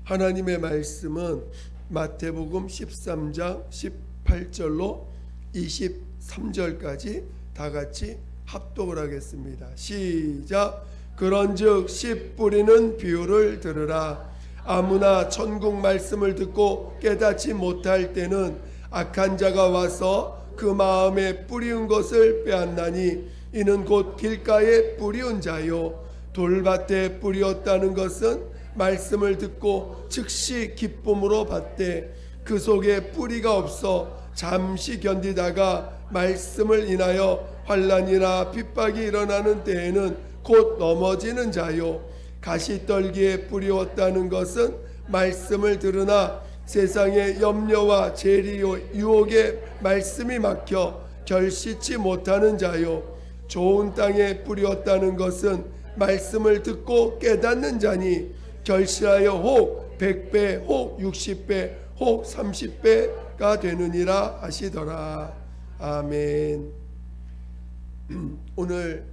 하나님의 말씀은 마태복음 13장 18절로 23절까지 다 같이 합독을 하겠습니다. 시작. 그런즉 씨 뿌리는 비유를 들으라. 아무나 천국 말씀을 듣고 깨닫지 못할 때는 악한 자가 와서 그 마음에 뿌리운 것을 빼앗나니 이는 곧 길가에 뿌리운 자요 돌밭에 뿌리었다는 것은 말씀을 듣고 즉시 기쁨으로 받되 그 속에 뿌리가 없어 잠시 견디다가 말씀을 인하여 환난이나 핍박이 일어나는 때에는 곧 넘어지는 자요 가시떨기에 뿌리었다는 것은 말씀을 들으나 세상의 염려와 재리 유혹에 말씀이 막혀 결실치 못하는 자요 좋은 땅에 뿌리었다는 것은 말씀을 듣고 깨닫는 자니 결실하여 혹 100배 혹 60배 혹 30배가 되느니라 하시더라. 아멘. 오늘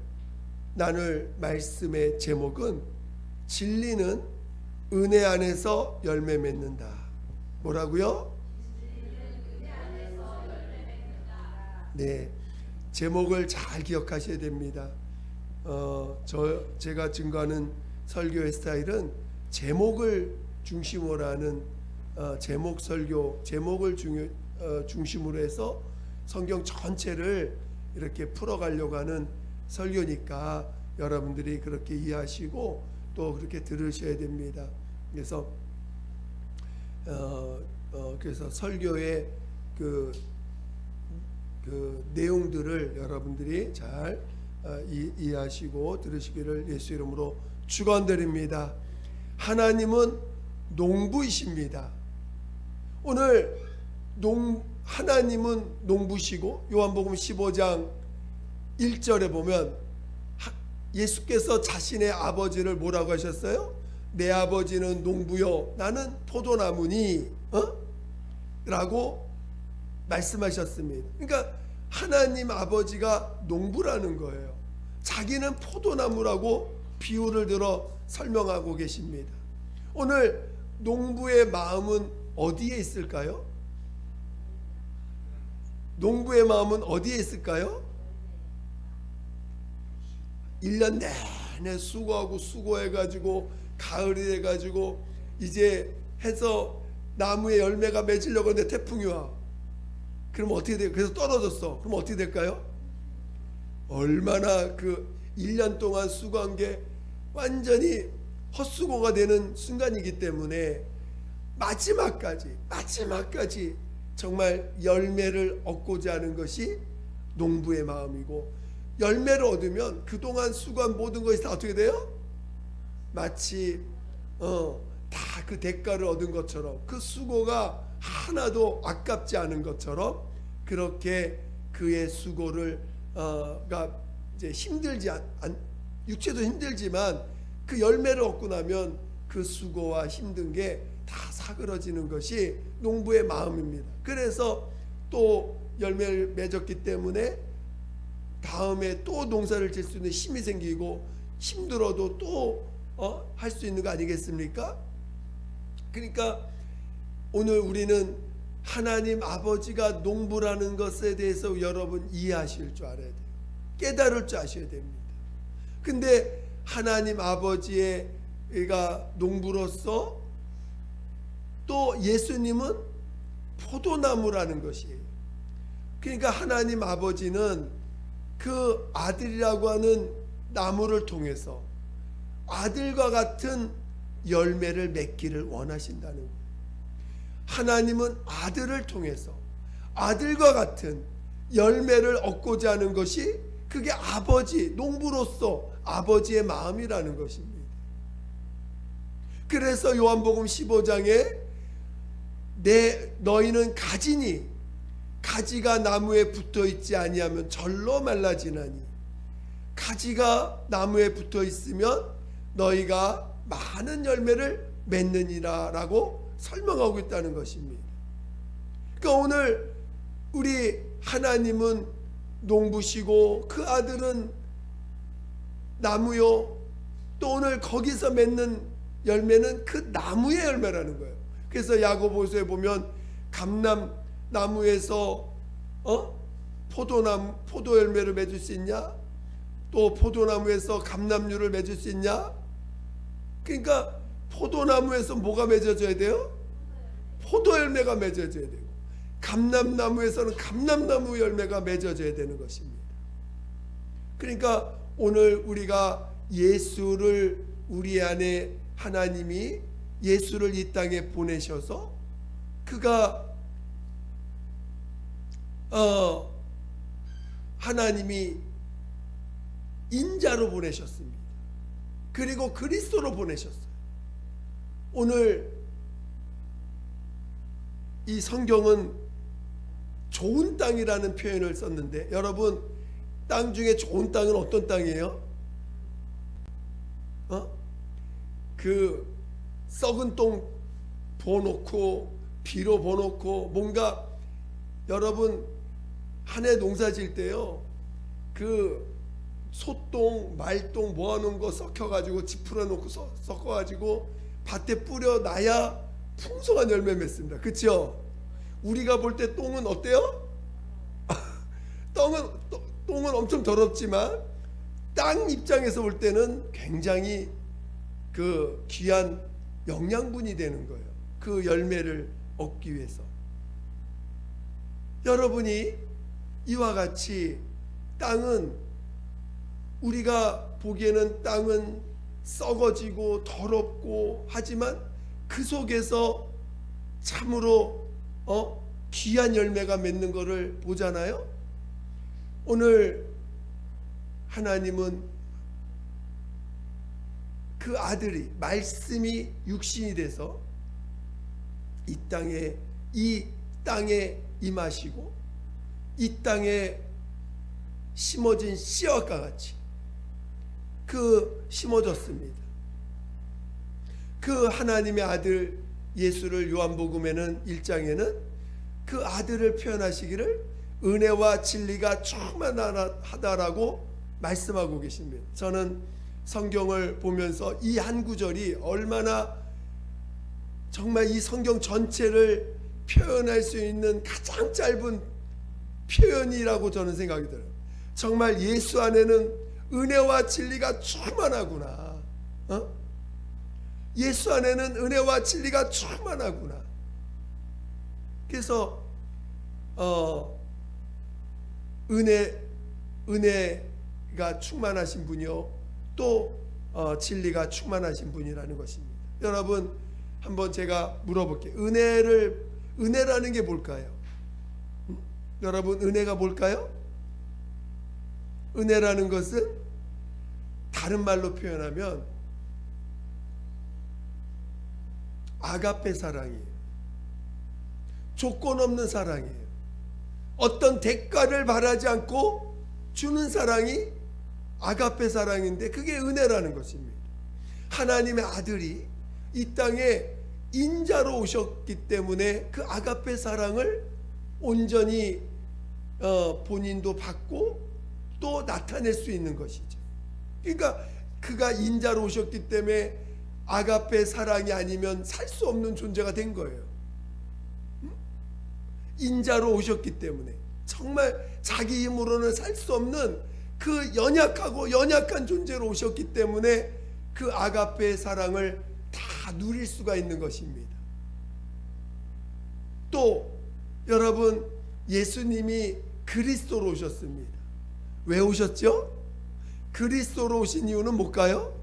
나눌 말씀의 제목은 진리는 은혜 안에서 열매 맺는다. 뭐라고요? 네, 제목을 잘 기억하셔야 됩니다. 제가 증거하는 설교의 스타일은 제목을 중심으로 하는 제목 설교, 제목을 중심으로 해서 성경 전체를 이렇게 풀어가려고 하는 설교니까 여러분들이 그렇게 이해하시고 또 그렇게 들으셔야 됩니다. 그래서 설교의 그 내용들을 여러분들이 잘 이해하시고 들으시기를 예수 이름으로 축원드립니다. 하나님은 농부이십니다. 오늘 하나님은 농부시고 요한복음 15장 1절에 보면 예수께서 자신의 아버지를 뭐라고 하셨어요? 내 아버지는 농부요 나는 포도나무니 라고 말씀하셨습니다. 그러니까 하나님 아버지가 농부라는 거예요. 자기는 포도나무라고 비유를 들어 설명하고 계십니다. 오늘 농부의 마음은 어디에 있을까요? 농부의 마음은 어디에 있을까요? 1년 내내 수고하고 수고해가지고 가을이 돼가지고 이제 해서 나무에 열매가 맺으려고 하는데 태풍이 와. 그럼 어떻게 돼요? 그래서 떨어졌어. 그럼 어떻게 될까요? 얼마나 그 1년 동안 수고한 게 완전히 헛수고가 되는 순간이기 때문에 마지막까지 정말 열매를 얻고자 하는 것이 농부의 마음이고, 열매를 얻으면 그동안 수고한 모든 것이 다 어떻게 돼요? 마치 다 그 대가를 얻은 것처럼, 그 수고가 하나도 아깝지 않은 것처럼, 그렇게 그의 수고를 이제 힘들지 육체도 힘들지만 그 열매를 얻고 나면 그 수고와 힘든 게 다 사그러지는 것이 농부의 마음입니다. 그래서 또 열매를 맺었기 때문에 다음에 또 농사를 질 수 있는 힘이 생기고, 힘들어도 또 할 수 있는 거 아니겠습니까? 그러니까 오늘 우리는 하나님 아버지가 농부라는 것에 대해서 여러분 이해하실 줄 알아야 돼요. 깨달을 줄 아셔야 됩니다. 근데 하나님 아버지가 농부로서 또 예수님은 포도나무라는 것이에요. 그러니까 하나님 아버지는 그 아들이라고 하는 나무를 통해서 아들과 같은 열매를 맺기를 원하신다는 거예요. 하나님은 아들을 통해서 아들과 같은 열매를 얻고자 하는 것이, 그게 아버지, 농부로서 아버지의 마음이라는 것입니다. 그래서 요한복음 15장에 너희는 가지니 가지가 나무에 붙어 있지 아니하면 절로 말라지나니, 가지가 나무에 붙어 있으면 너희가 많은 열매를 맺느니라 라고 설명하고 있다는 것입니다. 그러니까 오늘 우리 하나님은 농부시고 그 아들은 나무요, 또 오늘 거기서 맺는 열매는 그 나무의 열매라는 거예요. 그래서 야고보서에 보면 감람나무에서 포도 열매를 맺을 수 있냐? 또 포도나무에서 감람류를 맺을 수 있냐? 그러니까 포도나무에서 뭐가 맺어져야 돼요? 포도 열매가 맺어져야 되고, 감람나무에서는 감람나무 열매가 맺어져야 되는 것입니다. 그러니까 오늘 우리가 예수를 우리 안에, 하나님이 예수를 이 땅에 보내셔서 그가 하나님이 인자로 보내셨습니다. 그리고 그리스도로 보내셨어요. 오늘 이 성경은 좋은 땅이라는 표현을 썼는데, 여러분, 땅 중에 좋은 땅은 어떤 땅이에요? 그 썩은 똥 부어놓고 비로 부어놓고, 뭔가 여러분 한 해 농사 지을 때요, 그 소똥 말똥 모아놓은 거 섞여가지고 지푸려 놓고 섞어가지고 밭에 뿌려 놔야 풍성한 열매 맺습니다. 그렇죠? 우리가 볼 때 똥은 어때요? 똥은 엄청 더럽지만 땅 입장에서 볼 때는 굉장히 그 귀한 영양분이 되는 거예요. 그 열매를 얻기 위해서. 여러분이 이와 같이 땅은, 우리가 보기에는 땅은 썩어지고 더럽고 하지만 그 속에서 참으로 귀한 열매가 맺는 것을 보잖아요. 오늘 하나님은 그 아들이, 말씀이 육신이 돼서 이 땅에 임하시고 이 땅에 심어진 씨와 같이 심어졌습니다. 그 하나님의 아들 예수를 요한복음에는 1장에는 그 아들을 표현하시기를 은혜와 진리가 충만하다라고 말씀하고 계십니다. 저는 성경을 보면서 이 한 구절이 얼마나 정말 이 성경 전체를 표현할 수 있는 가장 짧은 표현이라고 저는 생각이 들어요. 정말 예수 안에는 은혜와 진리가 충만하구나. 예수 안에는 은혜와 진리가 충만하구나. 그래서 은혜가 충만하신 분이요, 또 진리가 충만하신 분이라는 것입니다. 여러분, 한번 제가 물어볼게요. 은혜라는 게 뭘까요? 여러분, 은혜가 뭘까요? 은혜라는 것은 다른 말로 표현하면 아가페 사랑이에요. 조건 없는 사랑이에요. 어떤 대가를 바라지 않고 주는 사랑이 아가페 사랑인데, 그게 은혜라는 것입니다. 하나님의 아들이 이 땅에 인자로 오셨기 때문에 그 아가페 사랑을 온전히 본인도 받고 또 나타낼 수 있는 것이죠. 그러니까 그가 인자로 오셨기 때문에 아가페 사랑이 아니면 살 수 없는 존재가 된 거예요. 인자로 오셨기 때문에 정말 자기 힘으로는 살 수 없는 그 연약한 존재로 오셨기 때문에 그 아가페의 사랑을 다 누릴 수가 있는 것입니다. 또 여러분, 예수님이 그리스도로 오셨습니다. 왜 오셨죠? 그리스도로 오신 이유는 뭘까요?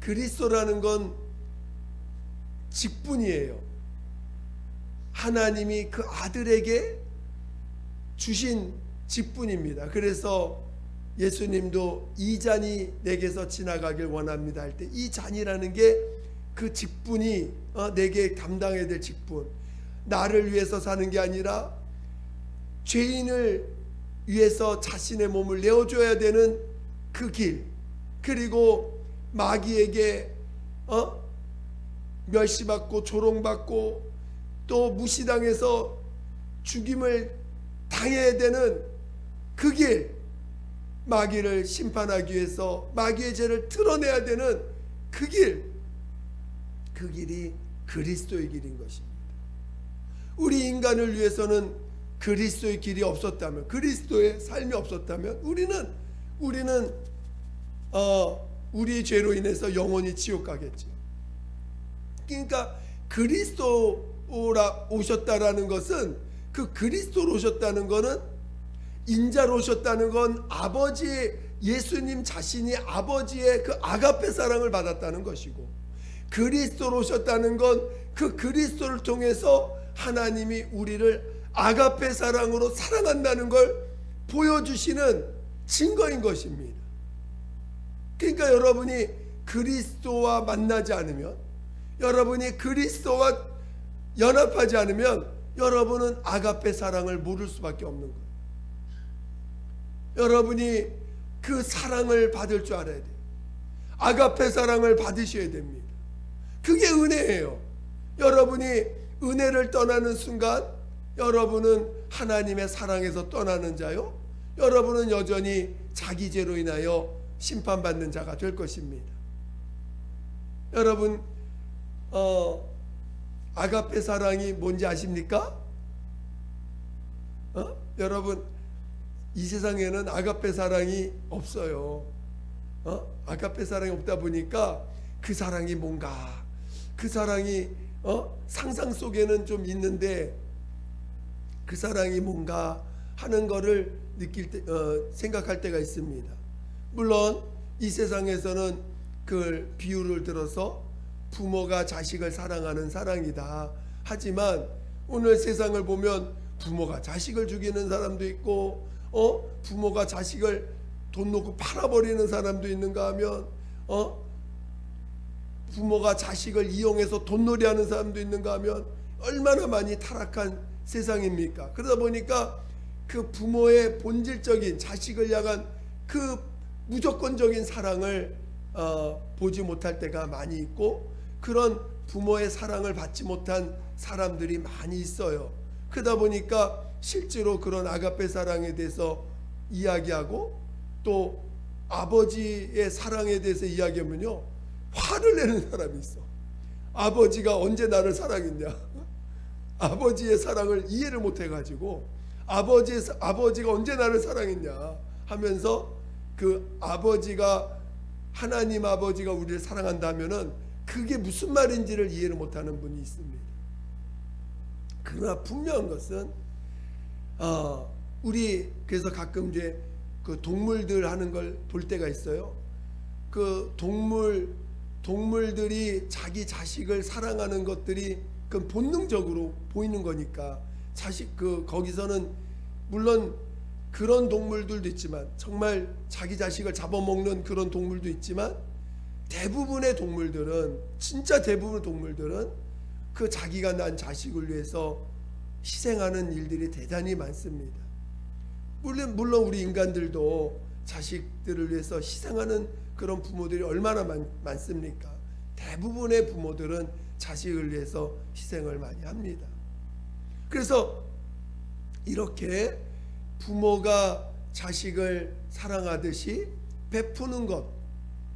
그리스도라는 건 직분이에요. 하나님이 그 아들에게 주신 직분입니다. 그래서 예수님도 이 잔이 내게서 지나가길 원합니다 할 때, 이 잔이라는 게 그 직분이 내게 감당해야 될 직분, 나를 위해서 사는 게 아니라 죄인을 위해서 자신의 몸을 내어줘야 되는 그 길, 그리고 마귀에게 멸시받고 조롱받고 또 무시당해서 죽임을 당해야 되는 그 길, 마귀를 심판하기 위해서 마귀의 죄를 드러내야 되는 그 길이 그리스도의 길인 것입니다. 우리 인간을 위해서는 그리스도의 길이 없었다면, 그리스도의 삶이 없었다면 우리는 우리 죄로 인해서 영원히 지옥 가겠죠. 그러니까 그리스도라 오셨다라는 것은, 그 그리스도로 오셨다는 것은, 인자로 오셨다는 건 아버지의, 예수님 자신이 아버지의 그 아가페 사랑을 받았다는 것이고, 그리스도로 오셨다는 건 그 그리스도를 통해서 하나님이 우리를 아가페 사랑으로 사랑한다는 걸 보여주시는 증거인 것입니다. 그러니까 여러분이 그리스도와 만나지 않으면, 여러분이 그리스도와 연합하지 않으면 여러분은 아가페 사랑을 모를 수밖에 없는 거예요. 여러분이 그 사랑을 받을 줄 알아야 돼요. 아가페 사랑을 받으셔야 됩니다. 그게 은혜예요. 여러분이 은혜를 떠나는 순간 여러분은 하나님의 사랑에서 떠나는 자요, 여러분은 여전히 자기 죄로 인하여 심판받는 자가 될 것입니다. 여러분 아가페 사랑이 뭔지 아십니까? 여러분, 이 세상에는 아가페 사랑이 없어요. 아가페 사랑이 없다 보니까 그 사랑이 뭔가, 그 사랑이 상상 속에는 좀 있는데 그 사랑이 뭔가 하는 거를 느낄 때, 생각할 때가 있습니다. 물론 이 세상에서는 그 비유를 들어서 부모가 자식을 사랑하는 사랑이다. 하지만 오늘 세상을 보면 부모가 자식을 죽이는 사람도 있고, 부모가 자식을 돈 놓고 팔아버리는 사람도 있는가 하면, 부모가 자식을 이용해서 돈놀이하는 사람도 있는가 하면 얼마나 많이 타락한 세상입니까? 그러다 보니까 그 부모의 본질적인 자식을 향한 그 무조건적인 사랑을 보지 못할 때가 많이 있고, 그런 부모의 사랑을 받지 못한 사람들이 많이 있어요. 그러다 보니까 실제로 그런 아가페 사랑에 대해서 이야기하고, 또 아버지의 사랑에 대해서 이야기하면요, 화를 내는 사람이 있어. 아버지가 언제 나를 사랑했냐, 아버지의 사랑을 이해를 못 해가지고 아버지가 언제 나를 사랑했냐 하면서, 그 아버지가, 하나님 아버지가 우리를 사랑한다면은 그게 무슨 말인지를 이해를 못하는 분이 있습니다. 그러나 분명한 것은 우리 그래서 가끔 이제 그 동물들 하는 걸 볼 때가 있어요. 그 동물들이 자기 자식을 사랑하는 것들이 그 본능적으로 보이는 거니까, 거기서는 물론 그런 동물들도 있지만, 정말 자기 자식을 잡아먹는 그런 동물도 있지만, 대부분의 동물들은, 진짜 대부분의 동물들은 그 자기가 난 자식을 위해서 희생하는 일들이 대단히 많습니다. 물론 우리 인간들도 자식들을 위해서 희생하는 그런 부모들이 얼마나 많습니까? 대부분의 부모들은 자식을 위해서 희생을 많이 합니다. 그래서 이렇게 부모가 자식을 사랑하듯이 베푸는 것,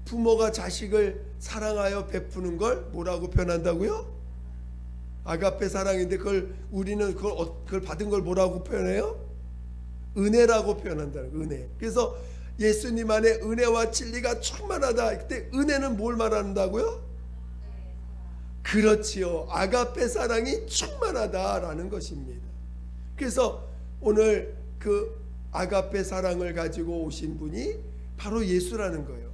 부모가 자식을 사랑하여 베푸는 걸 뭐라고 표현한다고요? 아가페 사랑인데 우리는 그걸 받은 걸 뭐라고 표현해요? 은혜라고 표현한다는 거예요. 은혜. 그래서 예수님 안에 은혜와 진리가 충만하다. 그때 은혜는 뭘 말한다고요? 그렇지요. 아가페 사랑이 충만하다라는 것입니다. 그래서 오늘 그 아가페 사랑을 가지고 오신 분이 바로 예수라는 거예요.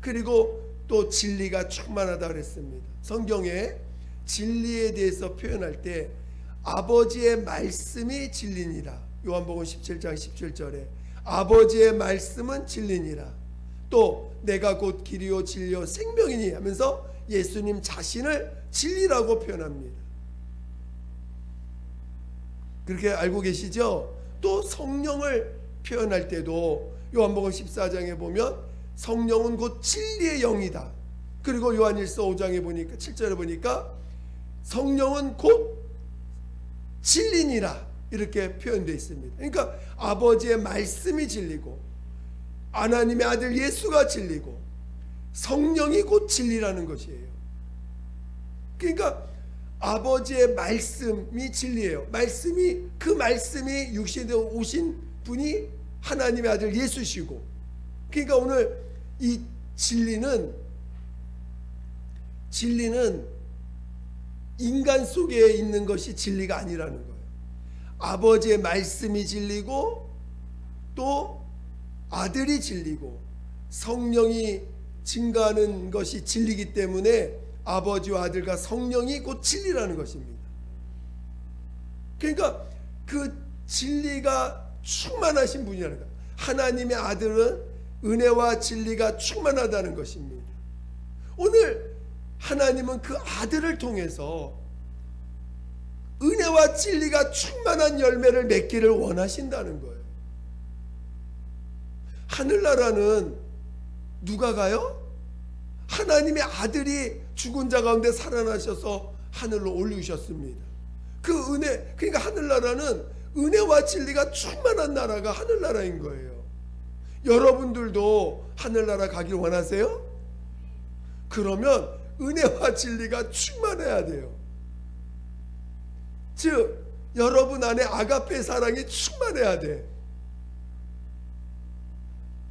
그리고 또 진리가 충만하다 그랬습니다. 성경에 진리에 대해서 표현할 때 아버지의 말씀이 진리니라. 요한복음 17장 17절에 아버지의 말씀은 진리니라. 또 내가 곧 길이요 진리요 생명이니 하면서 예수님 자신을 진리라고 표현합니다. 그렇게 알고 계시죠? 또 성령을 표현할 때도 요한복음 14장에 보면 성령은 곧 진리의 영이다. 그리고 요한일서 5장에 보니까 7절에 보니까 성령은 곧 진리니라 이렇게 표현되어 있습니다. 그러니까 아버지의 말씀이 진리고 하나님의 아들 예수가 진리고 성령이 곧 진리라는 것이에요. 그러니까 아버지의 말씀이 진리예요. 그 말씀이 육신에 오신 분이 하나님의 아들 예수시고, 그러니까 오늘 이 진리는 인간 속에 있는 것이 진리가 아니라는 거예요. 아버지의 말씀이 진리고 또 아들이 진리고 성령이 증가하는 것이 진리이기 때문에 아버지와 아들과 성령이 곧 진리라는 것입니다. 그러니까 그 진리가 충만하신 분이라는 거예요. 하나님의 아들은 은혜와 진리가 충만하다는 것입니다. 오늘 하나님은 그 아들을 통해서 은혜와 진리가 충만한 열매를 맺기를 원하신다는 거예요. 하늘나라는 누가 가요? 하나님의 아들이 죽은 자 가운데 살아나셔서 하늘로 올리셨습니다. 그 은혜, 그러니까 하늘나라는 은혜와 진리가 충만한 나라가 하늘나라인 거예요. 여러분들도 하늘나라 가길 원하세요? 그러면 은혜와 진리가 충만해야 돼요. 즉 여러분 안에 아가페 사랑이 충만해야 돼.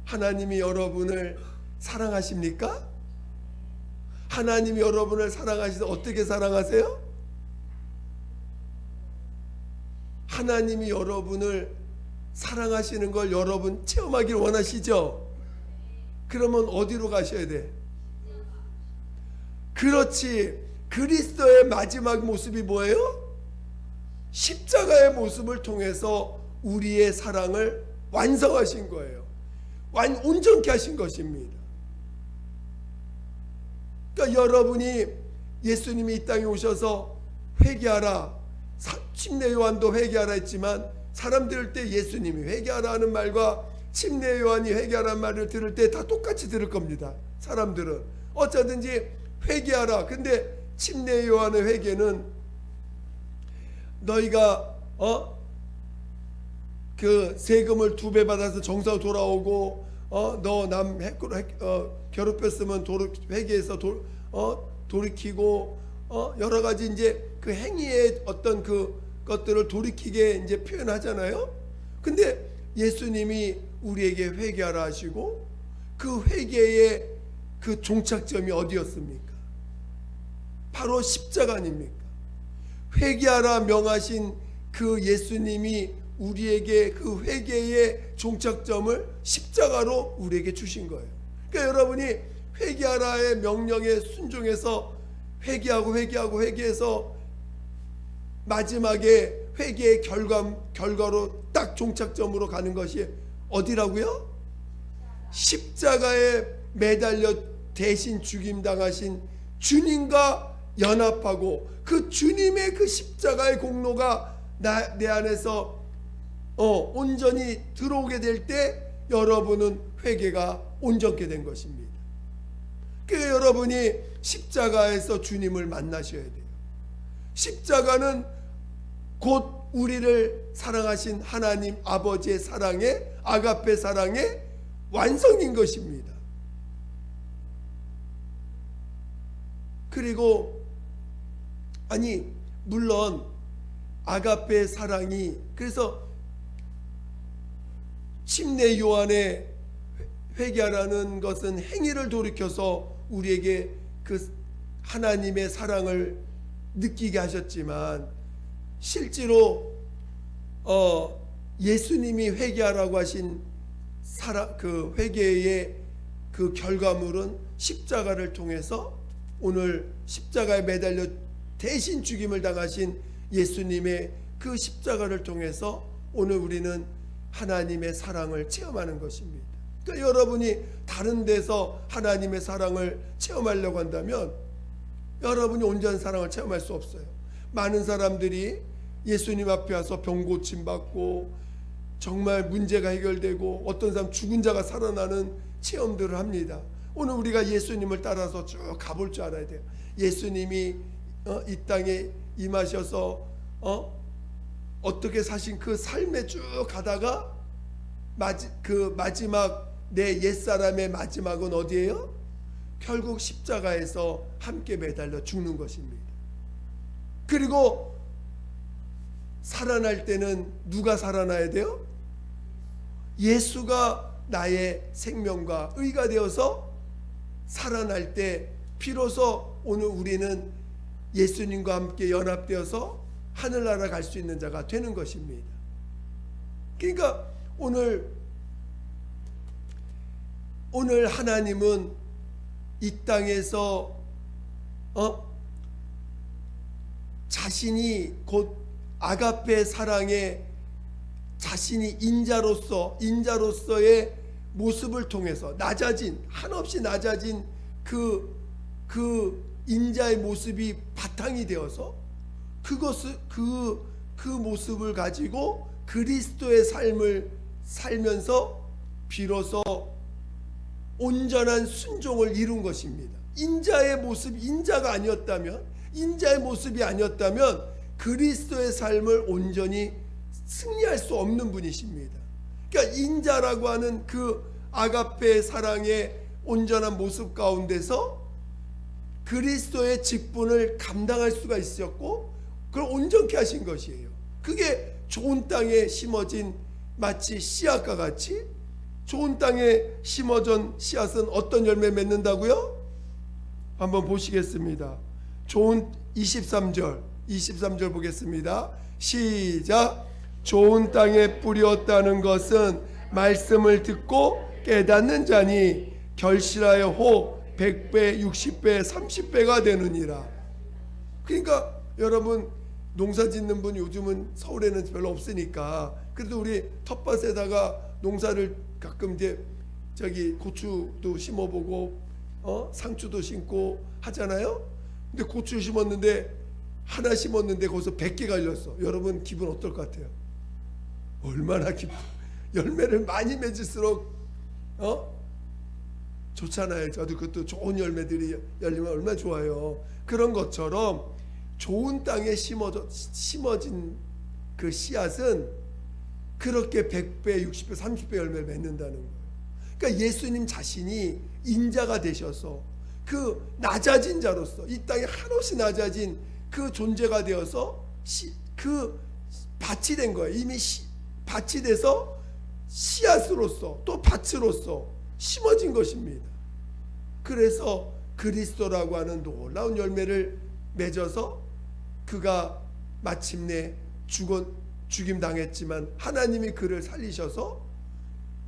하나님이 여러분을 사랑하십니까? 하나님이 여러분을 사랑하시서 어떻게 사랑하세요? 하나님이 여러분을 사랑하시는 걸 여러분 체험하길 원하시죠? 그러면 어디로 가셔야 돼? 그렇지. 그리스도의 마지막 모습이 뭐예요? 십자가의 모습을 통해서 우리의 사랑을 완성하신 거예요. 온전케 하신 것입니다. 그러니까 여러분이 예수님이 이 땅에 오셔서 회개하라, 침례 요한도 회개하라 했지만 사람들 때 예수님이 회개하라 하는 말과 침례 요한이 회개하라는 말을 들을 때 다 똑같이 들을 겁니다. 사람들은 어쩌든지 회개하라. 근데 침례 요한의 회개는 너희가 그 세금을 2배 받아서 정사로 돌아오고 너 남 괴롭혔으면 회개해서 돌이키고 여러 가지 이제 그 행위의 어떤 그 것들을 돌이키게 이제 표현하잖아요. 근데 예수님이 우리에게 회개하라 하시고 그 회개의 그 종착점이 어디였습니까? 바로 십자가 아닙니까? 회개하라 명하신 그 예수님이 우리에게 그 회개의 종착점을 십자가로 우리에게 주신 거예요. 그러니까 여러분이 회개하라의 명령에 순종해서 회개해서 마지막에 회개의 결과로 딱 종착점으로 가는 것이 어디라고요? 십자가에 매달려 대신 죽임당하신 주님과 연합하고 그 주님의 그 십자가의 공로가 내 안에서 온전히 들어오게 될 때 여러분은 회개가 온전케 된 것입니다. 그러니까 여러분이 십자가에서 주님을 만나셔야 돼요. 십자가는 곧 우리를 사랑하신 하나님 아버지의 사랑의 아가페 사랑의 완성인 것입니다. 그리고 물론 아가페 사랑이 그래서 침례 요한의 회개하라는 것은 행위를 돌이켜서 우리에게 그 하나님의 사랑을 느끼게 하셨지만 실제로 예수님이 회개하라고 하신 그 회개의 그 결과물은 십자가를 통해서 오늘 십자가에 매달려 대신 죽임을 당하신 예수님의 그 십자가를 통해서 오늘 우리는 하나님의 사랑을 체험하는 것입니다. 그러니까 여러분이 다른 데서 하나님의 사랑을 체험하려고 한다면 여러분이 온전한 사랑을 체험할 수 없어요. 많은 사람들이 예수님 앞에 와서 병 고침 받고 정말 문제가 해결되고 어떤 사람 죽은 자가 살아나는 체험들을 합니다. 오늘 우리가 예수님을 따라서 쭉 가볼 줄 알아야 돼요. 예수님이 이 땅에 임하셔서 어떻게 사신 그 삶에 쭉 가다가 그 마지막 내 옛사람의 마지막은 어디예요? 결국 십자가에서 함께 매달려 죽는 것입니다. 그리고 살아날 때는 누가 살아나야 돼요? 예수가 나의 생명과 의가 되어서 살아날 때 비로소 오늘 우리는 예수님과 함께 연합되어서 하늘나라 갈 수 있는 자가 되는 것입니다. 그러니까 오늘 하나님은 이 땅에서 자신이 곧 아가페 사랑에 자신이 인자로서의 모습을 통해서 한없이 낮아진 그 인자의 모습이 바탕이 되어서 그 모습을 가지고 그리스도의 삶을 살면서 비로소 온전한 순종을 이룬 것입니다. 인자의 모습이 아니었다면 그리스도의 삶을 온전히 승리할 수 없는 분이십니다. 그러니까 인자라고 하는 그 아가페 사랑의 온전한 모습 가운데서 그리스도의 직분을 감당할 수가 있었고 그걸 온전케 하신 것이에요. 그게 좋은 땅에 심어진 마치 씨앗과 같이, 좋은 땅에 심어진 씨앗은 어떤 열매 맺는다고요? 한번 보시겠습니다. 좋은 23절 보겠습니다. 시작. 좋은 땅에 뿌렸다는 것은 말씀을 듣고 깨닫는 자니 결실하여 혹 100배, 60배, 30배가 되느니라. 그러니까 여러분 농사 짓는 분 요즘은 서울에는 별로 없으니까 그래도 우리 텃밭에다가 농사를 가끔 이제 고추도 심어보고 상추도 심고 하잖아요. 근데 고추 하나 심었는데 거기서 100개 갈렸어. 여러분 기분 어떨 것 같아요? 얼마나 열매를 많이 맺을수록 좋잖아요. 저도 그것도 좋은 열매들이 열리면 얼마나 좋아요. 그런 것처럼 좋은 땅에 심어진 그 씨앗은 그렇게 100배, 60배, 30배 열매를 맺는다는 거예요. 그러니까 예수님 자신이 인자가 되셔서 그 낮아진 자로서 이 땅에 한없이 낮아진 그 존재가 되어서 그 밭이 된 거예요. 이미 밭이 돼서 씨앗으로서 또 밭으로서 심어진 것입니다. 그래서 그리스도라고 하는 놀라운 열매를 맺어서 그가 마침내 죽임 당했지만 하나님이 그를 살리셔서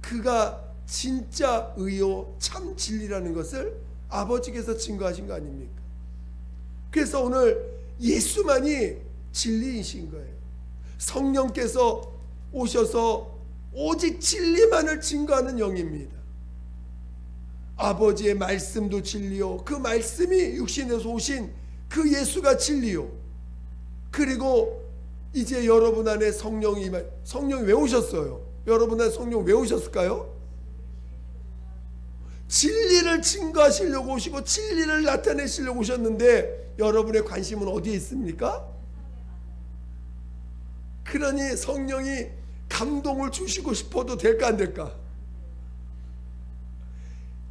그가 진짜 의요 참 진리라는 것을 아버지께서 증거하신 거 아닙니까? 그래서 오늘 예수만이 진리이신 거예요. 성령께서 오셔서 오직 진리만을 증거하는 영입니다. 아버지의 말씀도 진리요, 그 말씀이 육신에서 오신 그 예수가 진리요. 그리고 이제 여러분 안에 성령이 왜 오셨어요? 여러분 안에 성령 왜 오셨을까요? 진리를 증거하시려고 오시고 진리를 나타내시려고 오셨는데 여러분의 관심은 어디에 있습니까? 그러니 성령이 감동을 주시고 싶어도 될까 안 될까?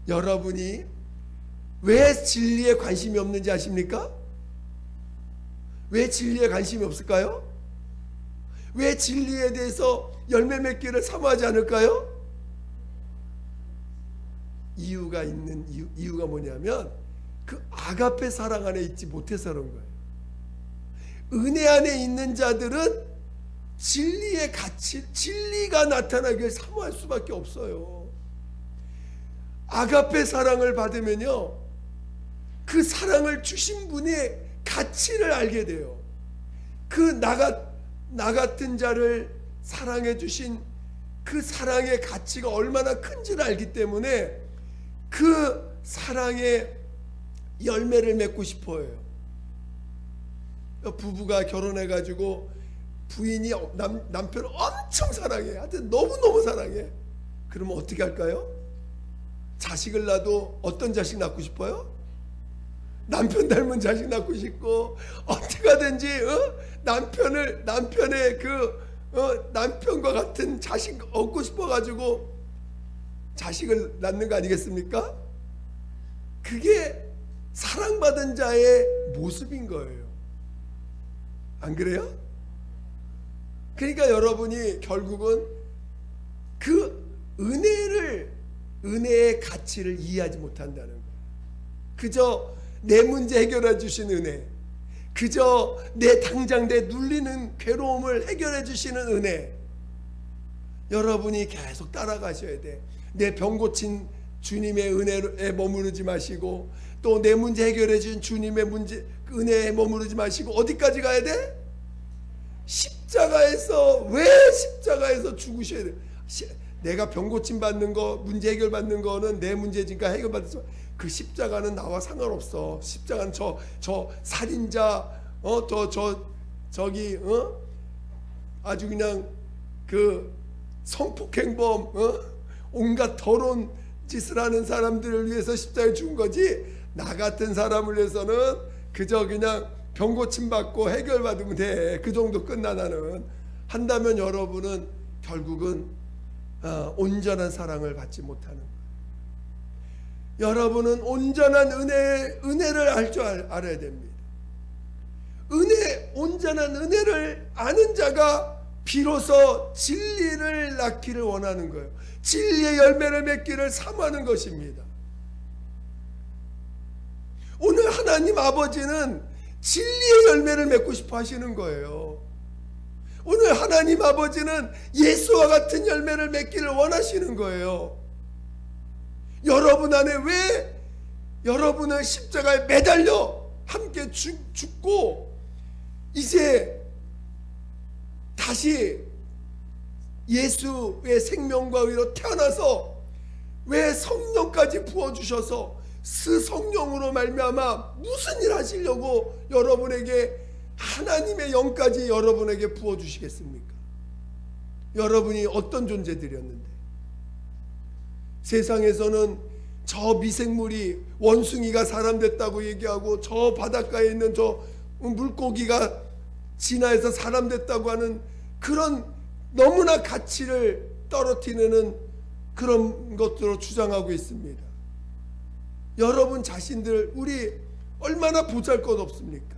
여러분이 왜 진리에 관심이 없는지 아십니까? 왜 진리에 관심이 없을까요? 왜 진리에 대해서 열매 맺기를 사모하지 않을까요? 이유가 뭐냐면 그 아가페 사랑 안에 있지 못해서 그런 거예요. 은혜 안에 있는 자들은 진리의 가치, 진리가 나타나길 사모할 수밖에 없어요. 아가페 사랑을 받으면요, 그 사랑을 주신 분의 가치를 알게 돼요. 그 나 같은 자를 사랑해 주신 그 사랑의 가치가 얼마나 큰지를 알기 때문에 그 사랑의 열매를 맺고 싶어요. 부부가 결혼해 가지고 부인이 남편을 엄청 사랑해. 하여튼 너무너무 사랑해. 그러면 어떻게 할까요? 자식을 낳아도 어떤 자식 낳고 싶어요? 남편 닮은 자식 낳고 싶고 어떻게 하든지 남편의 남편과 같은 자식 얻고 싶어 가지고 자식을 낳는 거 아니겠습니까? 그게 사랑받은 자의 모습인 거예요. 안 그래요? 그러니까 여러분이 결국은 그 은혜의 가치를 이해하지 못한다는 거예요. 그저 내 문제 해결해 주신 은혜, 그저 당장 내 눌리는 괴로움을 해결해 주시는 은혜, 여러분이 계속 따라가셔야 돼. 내 병 고친 주님의 은혜에 머무르지 마시고, 또 내 문제 해결해 준 주님의 은혜에 머무르지 마시고, 어디까지 가야 돼? 십자가에서, 왜 십자가에서 죽으셔야 돼? 내가 병 고침 받는 거, 문제 해결 받는 거는 내 문제니까 해결 받을 그 십자가는 나와 상관없어. 십자가는 저 살인자, 아주 그냥 그 성폭행범, 온갖 더러운 짓을 하는 사람들을 위해서 십자가에 죽은 거지, 나 같은 사람을 위해서는 그저 그냥 병 고침 받고 해결 받으면 돼. 그 정도 끝나. 나는 한다면 여러분은 결국은 온전한 사랑을 받지 못하는 거예요. 여러분은 온전한 은혜를 알 줄 알아야 됩니다. 온전한 은혜를 아는 자가 비로소 진리를 낳기를 원하는 거예요. 진리의 열매를 맺기를 사모하는 것입니다. 오늘 하나님 아버지는 진리의 열매를 맺고 싶어 하시는 거예요. 오늘 하나님 아버지는 예수와 같은 열매를 맺기를 원하시는 거예요. 여러분 안에 왜 여러분을 십자가에 매달려 함께 죽고 이제 다시 예수의 생명과 의로 태어나서 왜 성령까지 부어주셔서 그 성령으로 말미암아 무슨 일 하시려고 여러분에게 하나님의 영까지 여러분에게 부어주시겠습니까? 여러분이 어떤 존재들이었는데, 세상에서는 저 미생물이, 원숭이가 사람 됐다고 얘기하고, 저 바닷가에 있는 저 물고기가 진화해서 사람 됐다고 하는 그런 너무나 가치를 떨어뜨리는 그런 것들로 주장하고 있습니다. 여러분 자신들, 우리 얼마나 보잘것없습니까?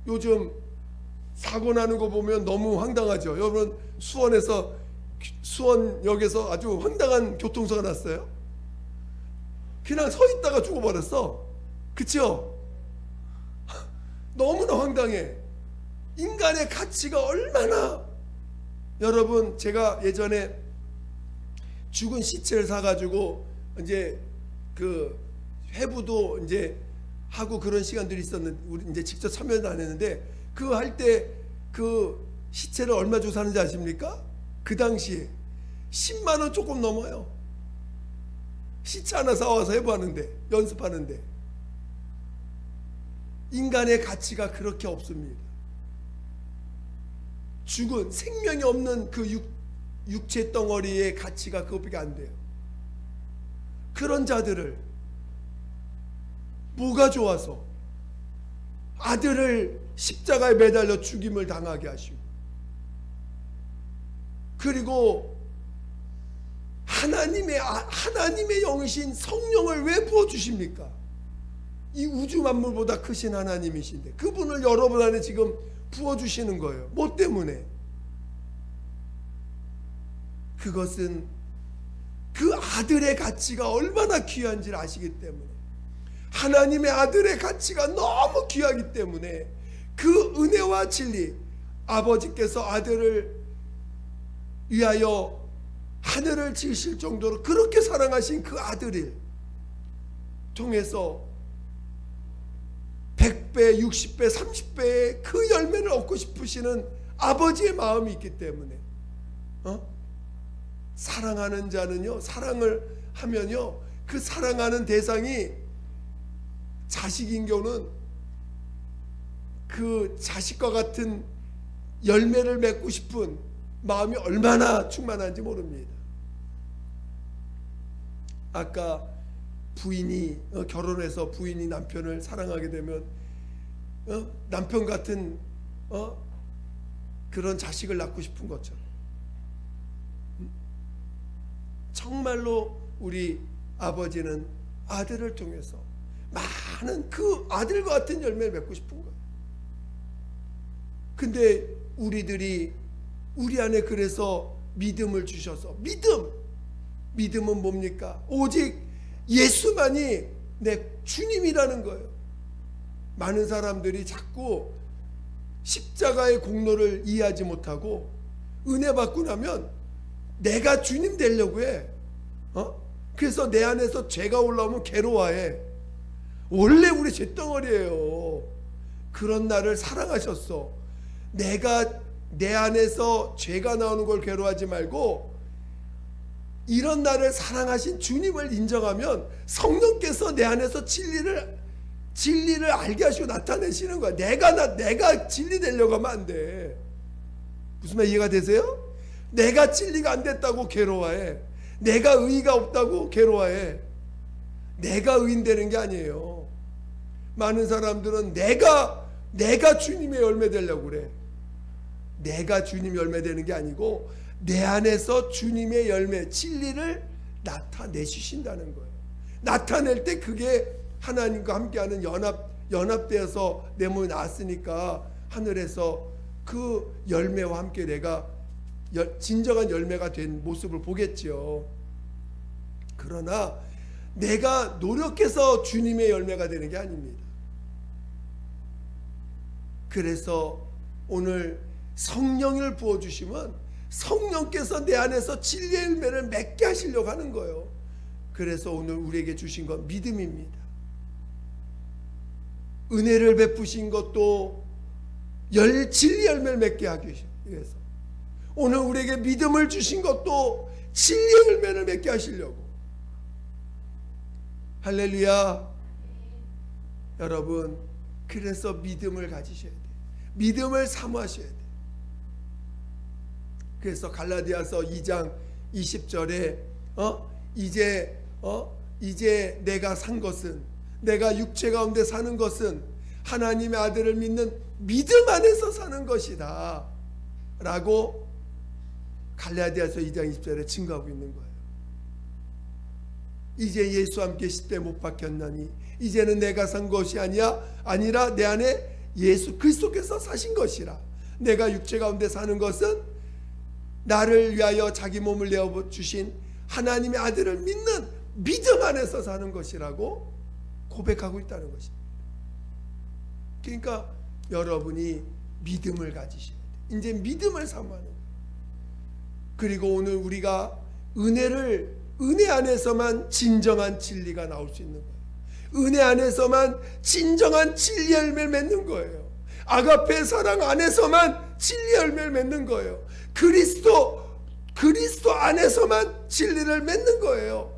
요즘 사고 나는 거 보면 너무 황당하죠. 여러분 수원역에서 아주 황당한 교통사고가 났어요. 그냥 서 있다가 죽어버렸어. 그쵸? 너무나 황당해. 인간의 가치가 얼마나. 여러분, 제가 예전에 죽은 시체를 사가지고 이제 그 회부도 이제 하고 그런 시간들이 있었는데, 우리 이제 직접 참여는 안 했는데, 그 할 때 그 시체를 얼마 주고 사는지 아십니까? 그 당시에 10만 원 조금 넘어요. 시체 하나 사와서 회부하는데, 연습하는데. 인간의 가치가 그렇게 없습니다. 죽은, 생명이 없는 그 육체 덩어리의 가치가 그것밖에 안 돼요. 그런 자들을 뭐가 좋아서 아들을 십자가에 매달려 죽임을 당하게 하시고, 그리고 하나님의 영이신 성령을 왜 부어주십니까? 이 우주 만물보다 크신 하나님이신데 그분을 여러분 안에 지금 부어주시는 거예요. 뭐 때문에? 그것은 그 아들의 가치가 얼마나 귀한지를 아시기 때문에, 하나님의 아들의 가치가 너무 귀하기 때문에, 그 은혜와 진리, 아버지께서 아들을 위하여 하늘을 지으실 정도로 그렇게 사랑하신 그 아들을 통해서 100배, 60배, 30배의 그 열매를 얻고 싶으시는 아버지의 마음이 있기 때문에, 사랑하는 자는요, 사랑을 하면요, 그 사랑하는 대상이 자식인 경우는 그 자식과 같은 열매를 맺고 싶은 마음이 얼마나 충만한지 모릅니다. 아까 부인이 결혼해서 부인이 남편을 사랑하게 되면 남편 같은 그런 자식을 낳고 싶은 것처럼, 정말로 우리 아버지는 아들을 통해서 많은 그 아들과 같은 열매를 맺고 싶은 거예요. 근데 우리들이 우리 안에 그래서 믿음을 주셔서, 믿음은 뭡니까? 오직 예수만이 내 주님이라는 거예요. 많은 사람들이 자꾸 십자가의 공로를 이해하지 못하고 은혜 받고 나면 내가 주님 되려고 해. 그래서 내 안에서 죄가 올라오면 괴로워해. 원래 우리 죄덩어리예요. 그런 나를 사랑하셨어. 내가 내 안에서 죄가 나오는 걸 괴로워하지 말고 이런 나를 사랑하신 주님을 인정하면 성령께서 내 안에서 진리를 알게 하시고 나타내시는 거야. 내가 진리 되려고 하면 안 돼. 무슨 말 이해가 되세요? 내가 진리가 안 됐다고 괴로워해. 내가 의의가 없다고 괴로워해. 내가 의인되는 게 아니에요. 많은 사람들은 내가 주님의 열매 되려고 그래. 내가 주님 열매 되는 게 아니고 내 안에서 주님의 열매, 진리를 나타내주신다는 거예요. 나타낼 때 그게 하나님과 함께하는 연합되어서 내 몸에 나왔으니까 하늘에서 그 열매와 함께 내가 진정한 열매가 된 모습을 보겠죠. 그러나 내가 노력해서 주님의 열매가 되는 게 아닙니다. 그래서 오늘 성령을 부어주시면 성령께서 내 안에서 진리의 열매를 맺게 하시려고 하는 거예요. 그래서 오늘 우리에게 주신 건 믿음입니다. 은혜를 베푸신 것도 진리 열매를 맺게 하기 위해서, 오늘 우리에게 믿음을 주신 것도 진리의 열매를 맺게 하시려고. 할렐루야. 여러분, 그래서 믿음을 가지셔야 돼요. 믿음을 사모하셔야 돼요. 그래서 갈라디아서 2장 20절에 이제 내가 산 것은, 내가 육체 가운데 사는 것은 하나님의 아들을 믿는 믿음 안에서 사는 것이다 라고 갈라디아서 2장 20절에 증거하고 있는 거예요. 이제 예수와 함께 십자가에 못 박혔나니 이제는 내가 산 것이 아니라 내 안에 예수 그리스도께서 사신 것이라. 내가 육체 가운데 사는 것은 나를 위하여 자기 몸을 내어주신 하나님의 아들을 믿는 믿음 안에서 사는 것이라고 고백하고 있다는 것입니다. 그러니까 여러분이 믿음을 가지셔야 돼요. 이제 믿음을 사모하는 거예요. 그리고 오늘 우리가 은혜 안에서만 진정한 진리가 나올 수 있는 거예요. 은혜 안에서만 진정한 진리 열매를 맺는 거예요. 아가페 사랑 안에서만 진리 열매를 맺는 거예요. 그리스도 안에서만 진리를 맺는 거예요.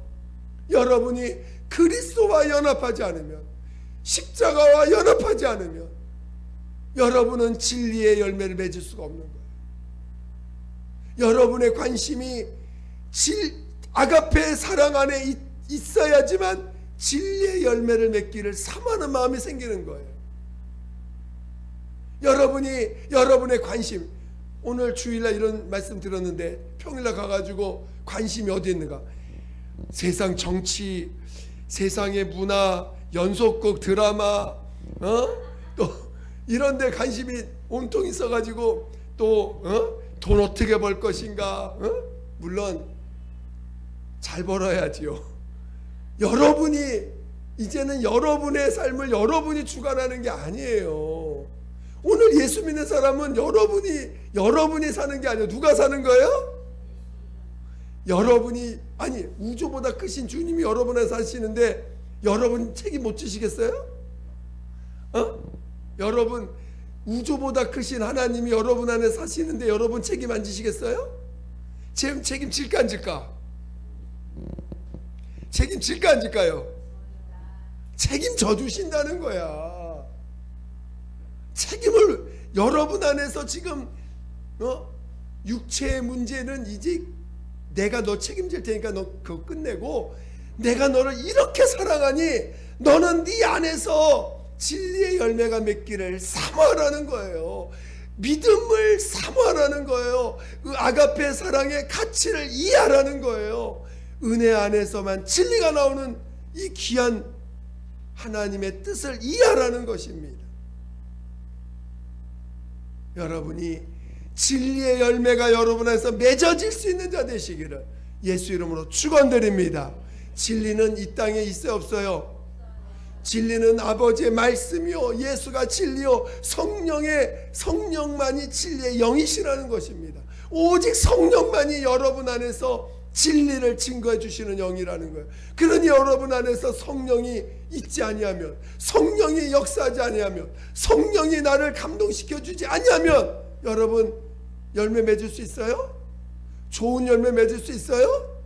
여러분이 그리스도와 연합하지 않으면, 십자가와 연합하지 않으면 여러분은 진리의 열매를 맺을 수가 없는 거예요. 여러분의 관심이 아가페의 사랑 안에 있어야지만 진리의 열매를 맺기를 사모하는 마음이 생기는 거예요. 여러분의 관심, 오늘 주일날 이런 말씀 들었는데 평일날 가가지고 관심이 어디 있는가? 세상 정치, 세상의 문화, 연속극 드라마, 또 이런 데 관심이 온통 있어가지고 또 돈 어떻게 벌 것인가. 물론 잘 벌어야지요. 이제는 여러분의 삶을 여러분이 주관하는 게 아니에요. 오늘 예수 믿는 사람은 여러분이 사는 게 아니에요. 누가 사는 거예요? 우주보다 크신 주님이 여러분 안에 사시는데 여러분 책임 못 지시겠어요? 여러분, 우주보다 크신 하나님이 여러분 안에 사시는데 여러분 책임 안 지시겠어요? 책임질까 안 질까? 책임질까 안 질까요? 책임져 주신다는 거야. 책임을 여러분 안에서 지금 육체의 문제는 이제 내가 너 책임질 테니까 너 그거 끝내고, 내가 너를 이렇게 사랑하니 너는 네 안에서 진리의 열매가 맺기를 사모하라는 거예요. 믿음을 사모하라는 거예요. 그 아가페 사랑의 가치를 이해하라는 거예요. 은혜 안에서만 진리가 나오는 이 귀한 하나님의 뜻을 이해하라는 것입니다. 여러분이 진리의 열매가 여러분 안에서 맺어질 수 있는 자 되시기를 예수 이름으로 축원드립니다. 진리는 이 땅에 있어요, 없어요? 진리는 아버지의 말씀이요, 예수가 진리요, 성령만이 진리의 영이시라는 것입니다. 오직 성령만이 여러분 안에서 진리를 증거해 주시는 영이라는 거예요. 그러니 여러분 안에서 성령이 있지 아니하면, 성령이 역사하지 아니하면, 성령이 나를 감동시켜 주지 아니하면 여러분 열매 맺을 수 있어요? 좋은 열매 맺을 수 있어요?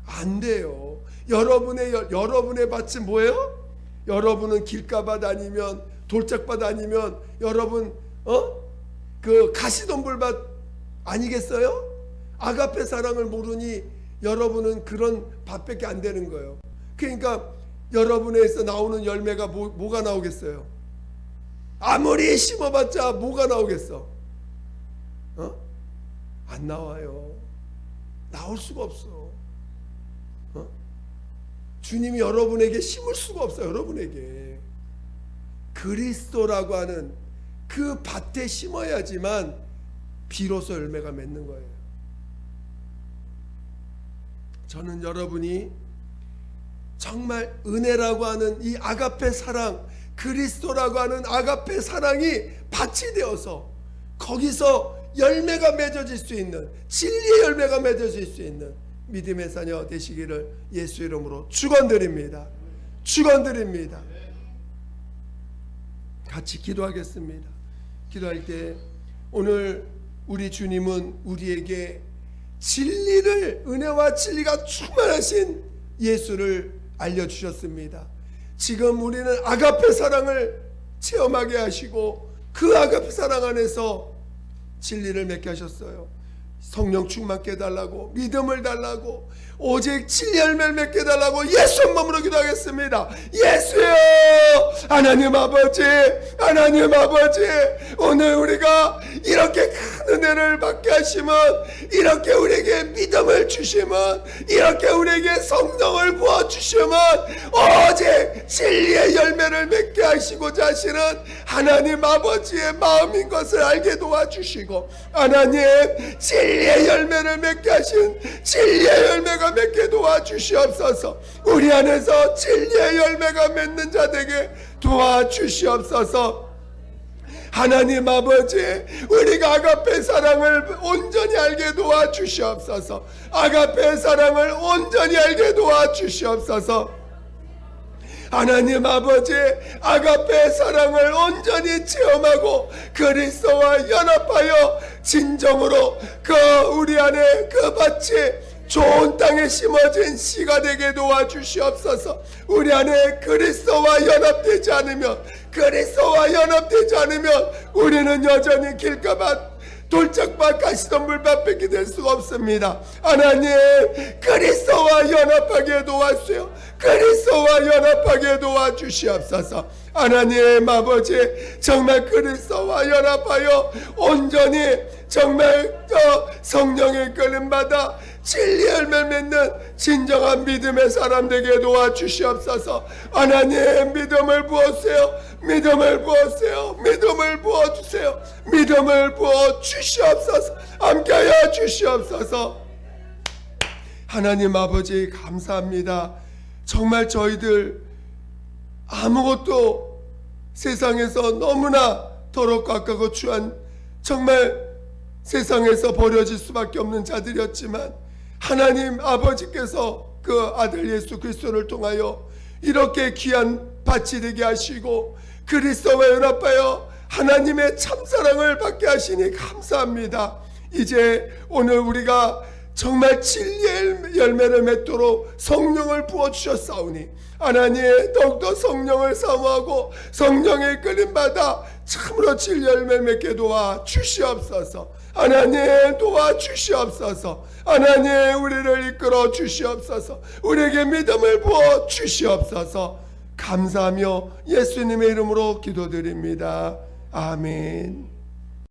안 돼요. 여러분의 밭이 뭐예요? 여러분은 길가밭 아니면 돌짝밭 아니면 여러분 그 가시덤불밭 아니겠어요? 아가페 사랑을 모르니 여러분은 그런 밭밖에 안 되는 거예요. 그러니까 여러분에서 나오는 열매가 뭐가 나오겠어요? 아무리 심어봤자 뭐가 나오겠어? 안 나와요. 나올 수가 없어. 주님이 여러분에게 심을 수가 없어요. 여러분에게 그리스도라고 하는 그 밭에 심어야지만 비로소 열매가 맺는 거예요. 저는 여러분이 정말 은혜라고 하는 이 아가페 사랑, 그리스도라고 하는 아가페 사랑이 밭이 되어서 거기서 열매가 맺어질 수 있는, 진리의 열매가 맺어질 수 있는 믿음의 자녀 되시기를 예수 이름으로 축원드립니다. 축원드립니다. 같이 기도하겠습니다. 기도할 때 오늘 우리 주님은 우리에게 진리를, 은혜와 진리가 충만하신 예수를 알려주셨습니다. 지금 우리는 아가페 사랑을 체험하게 하시고 그 아가페 사랑 안에서 진리를 맺게 하셨어요. 성령 충만케 해달라고, 믿음을 달라고, 오직 진리 열매를 맺게 해달라고 예수 몸으로 기도하겠습니다. 예수여, 하나님 아버지, 하나님 아버지, 오늘 우리가 이렇게 큰 은혜를 받게 하시면, 이렇게 우리에게 믿음을 주시면, 이렇게 우리에게 성령을 부어주시면 오직 진리의 열매를 맺게 하시고자 하시는 하나님 아버지의 마음인 것을 알게 도와주시고, 하나님 진리의 열매를 맺게 하신 진리의 열매가 맺게 도와주시옵소서. 우리 안에서 진리의 열매가 맺는 자 되게 도와주시옵소서. 하나님 아버지, 우리가 아가페 사랑을 온전히 알게 도와주시옵소서. 아가페 사랑을 온전히 알게 도와주시옵소서. 하나님 아버지, 아가페 사랑을 온전히 체험하고 그리스도와 연합하여 진정으로 그 우리 안에 그 밭이 좋은 땅에 심어진 씨가 되게 도와주시옵소서. 우리 안에 그리스도와 연합되지 않으면, 그리스도와 연합되지 않으면 우리는 여전히 길가밭, 돌짝밭, 가시덤불밭밖에 될 수가 없습니다. 하나님, 그리스도와 연합하게 도와주세요. 그리스도와 연합하게 도와주시옵소서. 하나님 아버지, 정말 그리스도와 연합하여 온전히 정말 성령의 끌림 받아 진리 열매를 맺는 진정한 믿음의 사람 되게 도와주시옵소서. 하나님, 믿음을 부어주세요. 믿음을 부어주세요. 믿음을 부어주세요. 믿음을 부어주시옵소서. 함께하여 주시옵소서. 하나님 아버지, 감사합니다. 정말 저희들 아무것도 세상에서 너무나 더럽고 악하고 추한, 정말 세상에서 버려질 수밖에 없는 자들이었지만 하나님 아버지께서 그 아들 예수 그리스도를 통하여 이렇게 귀한 밭이 되게 하시고 그리스도와 연합하여 하나님의 참사랑을 받게 하시니 감사합니다. 이제 오늘 우리가 정말 진리의 열매를 맺도록 성령을 부어주셨사오니 하나님, 더욱더 성령을 사모하고 성령의 끌림받아 참으로 진리 열매를 맺게 도와주시옵소서. 하나님, 도와주시옵소서. 하나님, 우리를 이끌어 주시옵소서. 우리에게 믿음을 부어 주시옵소서. 감사하며 예수님의 이름으로 기도드립니다. 아멘.